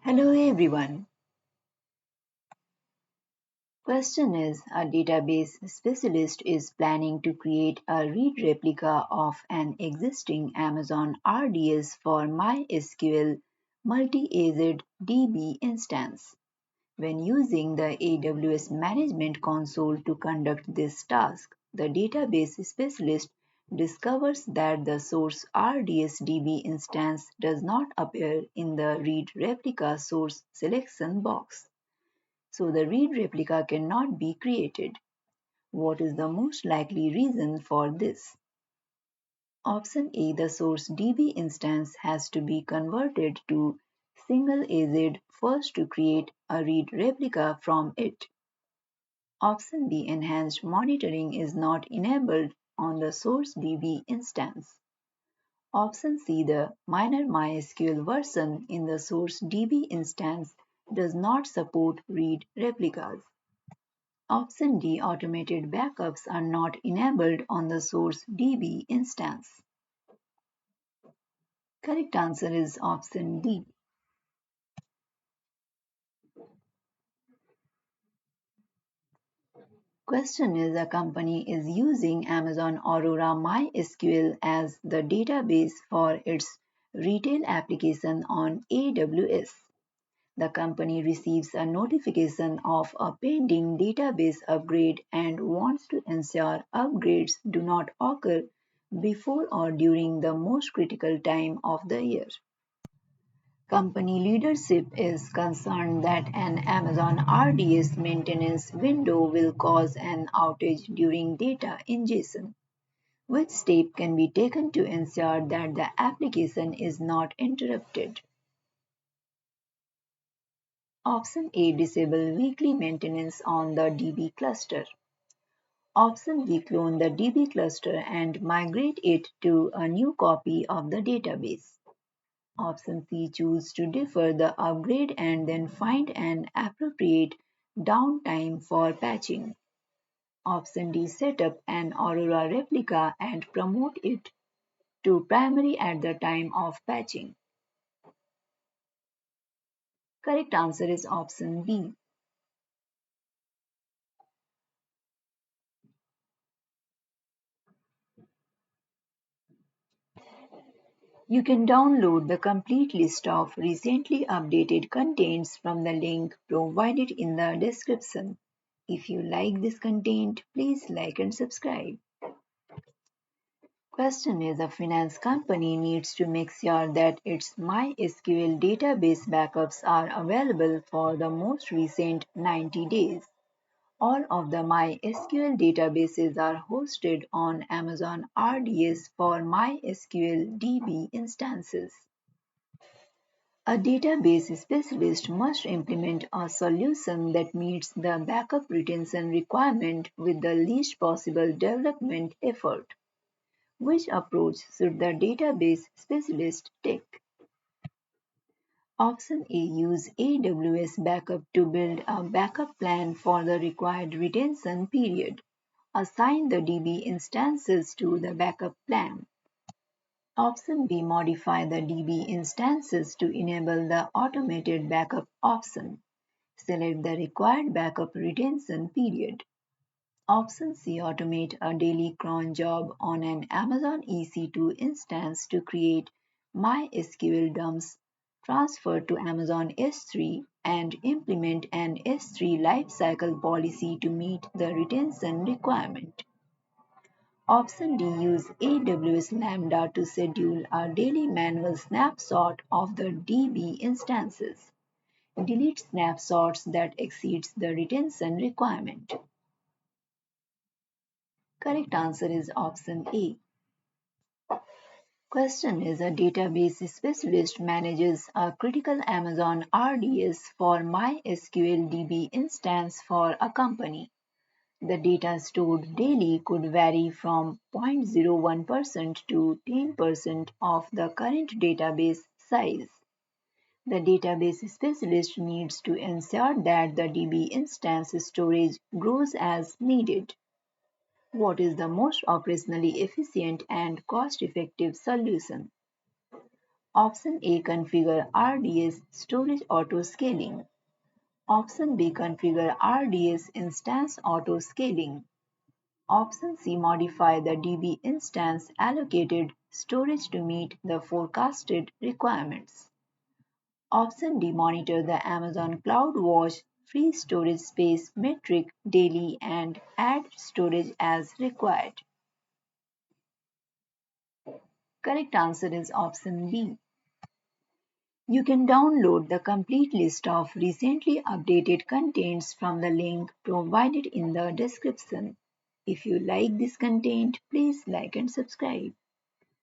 Hello everyone. Question is, a database specialist is planning to create a read replica of an existing Amazon RDS for MySQL multi-agent DB instance. When using the AWS Management Console to conduct this task, the database specialist discovers that the source RDS DB instance does not appear in the read replica source selection box. So the read replica cannot be created. What is the most likely reason for this? Option A, the source DB instance has to be converted to single-aged first to create a read replica from it. Option B, enhanced monitoring is not enabled on the source DB instance. Option C, the minor MySQL version in the source DB instance does not support read replicas. Option D, automated backups are not enabled on the source DB instance. Correct answer is option D. Question is, a company is using Amazon Aurora MySQL as the database for its retail application on AWS. The company receives a notification of a pending database upgrade and wants to ensure upgrades do not occur before or during the most critical time of the year. Company leadership is concerned that an Amazon RDS maintenance window will cause an outage during data ingestion. Which step can be taken to ensure that the application is not interrupted? Option A, disable weekly maintenance on the DB cluster. Option B, clone the DB cluster and migrate it to a new copy of the database. Option C, choose to defer the upgrade and then find an appropriate downtime for patching. Option D, set up an Aurora replica and promote it to primary at the time of patching. Correct answer is option B. You can download the complete list of recently updated contents from the link provided in the description. If you like this content, please like and subscribe. Question is, a finance company needs to make sure that its MySQL database backups are available for the most recent 90 days. All of the MySQL databases are hosted on Amazon RDS for MySQL DB instances. A database specialist must implement a solution that meets the backup retention requirement with the least possible development effort. Which approach should the database specialist take? Option A, use AWS Backup to build a backup plan for the required retention period. Assign the DB instances to the backup plan. Option B, modify the DB instances to enable the automated backup option. Select the required backup retention period. Option C, automate a daily cron job on an Amazon EC2 instance to create MySQL dumps, transfer to Amazon S3, and implement an S3 lifecycle policy to meet the retention requirement. Option D, use AWS Lambda to schedule a daily manual snapshot of the DB instances. Delete snapshots that exceeds the retention requirement. Correct answer is option A. Question is, a database specialist manages a critical Amazon RDS for MySQL DB instance for a company. The data stored daily could vary from 0.01% to 10% of the current database size. The database specialist needs to ensure that the DB instance storage grows as needed. What is the most operationally efficient and cost-effective solution? Option A. Configure RDS storage auto-scaling. Option B. Configure RDS instance auto-scaling. Option C. Modify the DB instance allocated storage to meet the forecasted requirements. Option D. Monitor the Amazon CloudWatch free storage space metric daily and add storage as required. Correct answer is option B. You can download the complete list of recently updated contents from the link provided in the description. If you like this content, please like and subscribe.